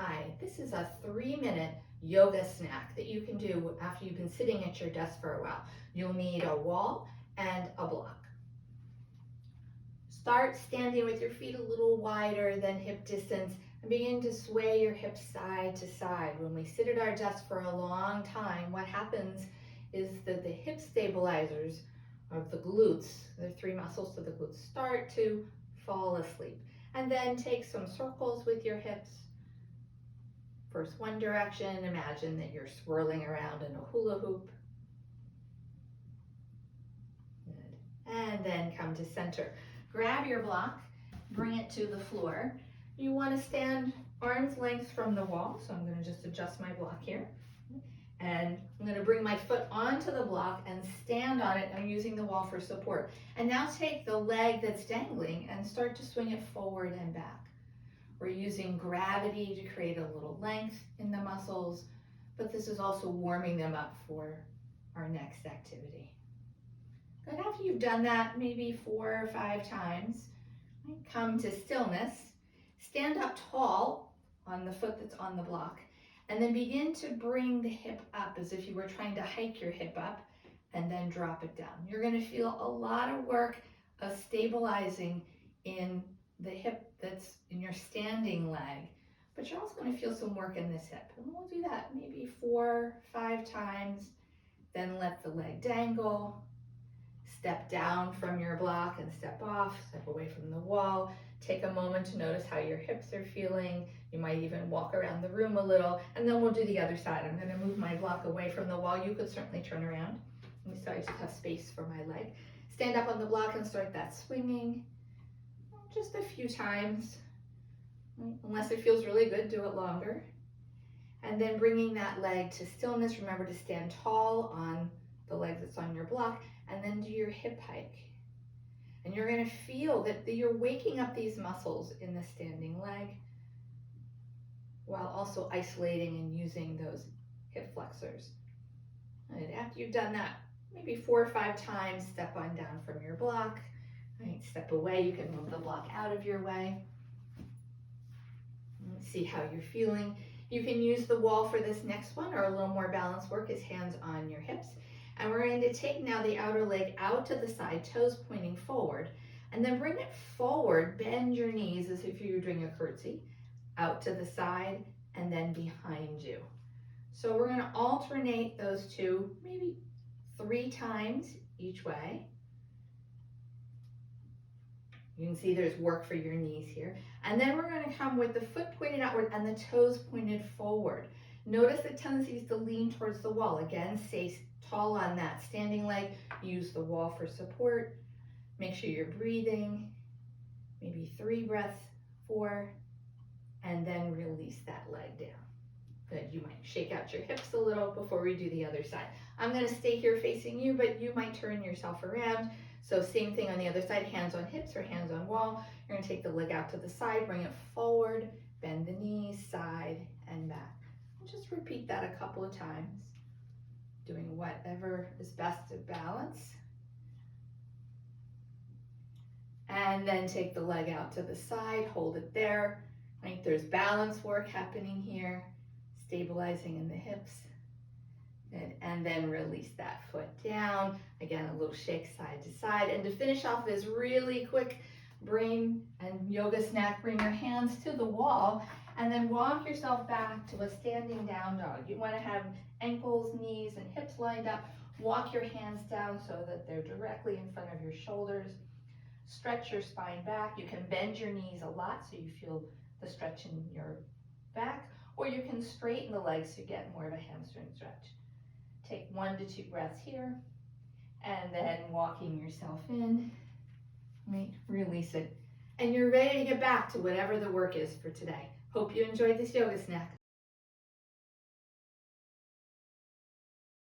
Hi, this is a 3-minute yoga snack that you can do after you've been sitting at your desk for a while. You'll need a wall and a block. Start standing with your feet a little wider than hip distance and begin to sway your hips side to side. When we sit at our desk for a long time, what happens is that the hip stabilizers of the glutes, the 3 muscles to the glutes, start to fall asleep. And then take some circles with your hips. First one direction, imagine that you're swirling around in a hula hoop. Good. And then come to center. Grab your block, bring it to the floor. You want to stand arm's length from the wall, so I'm going to just adjust my block here. And I'm going to bring my foot onto the block and stand on it. I'm using the wall for support. And now take the leg that's dangling and start to swing it forward and back. We're using gravity to create a little length in the muscles, but this is also warming them up for our next activity. Good. After you've done that maybe 4 or 5 times, come to stillness. Stand up tall on the foot that's on the block, and then begin to bring the hip up as if you were trying to hike your hip up, and then drop it down. You're going to feel a lot of work of stabilizing in the hip that's in your standing leg, but you're also going to feel some work in this hip. And we'll do that maybe 4 or 5 times. Then let the leg dangle. Step down from your block and step off, step away from the wall. Take a moment to notice how your hips are feeling. You might even walk around the room a little, and then we'll do the other side. I'm going to move my block away from the wall. You could certainly turn around. So I just have space for my leg. Stand up on the block and start that swinging. Just a few times. Unless it feels really good, do it longer. And then bringing that leg to stillness. Remember to stand tall on the leg that's on your block, and then do your hip hike. And you're going to feel that you're waking up these muscles in the standing leg while also isolating and using those hip flexors. And after you've done that, maybe 4 or 5 times, step on down from your block. Right, step away. You can move the block out of your way. See how you're feeling. You can use the wall for this next one, or a little more balanced work is hands on your hips. And we're going to take now the outer leg out to the side, toes pointing forward, and then bring it forward. Bend your knees as if you were doing a curtsy, out to the side and then behind you. So we're going to alternate those two, maybe 3 times each way. You can see there's work for your knees here. And then we're going to come with the foot pointed outward and the toes pointed forward. Notice the tendencies to lean towards the wall. Again, stay tall on that standing leg. Use the wall for support. Make sure you're breathing. Maybe 3 breaths, 4, and then release that leg down. Good. You might shake out your hips a little before we do the other side. I'm going to stay here facing you, but you might turn yourself around. So same thing on the other side, hands on hips or hands on wall. You're going to take the leg out to the side, bring it forward, bend the knees, side and back. And just repeat that a couple of times, doing whatever is best to balance. And then take the leg out to the side, hold it there. Right? There's balance work happening here, stabilizing in the hips. Good. And then release that foot down. Again, a little shake side to side. And to finish off this really quick brain and yoga snack, bring your hands to the wall and then walk yourself back to a standing down dog. You want to have ankles, knees, and hips lined up. Walk your hands down so that they're directly in front of your shoulders. Stretch your spine back. You can bend your knees a lot so you feel the stretch in your back, or you can straighten the legs so you get more of a hamstring stretch. Take 1 to 2 breaths here, and then walking yourself in, right, release it. And you're ready to get back to whatever the work is for today. Hope you enjoyed this yoga snack.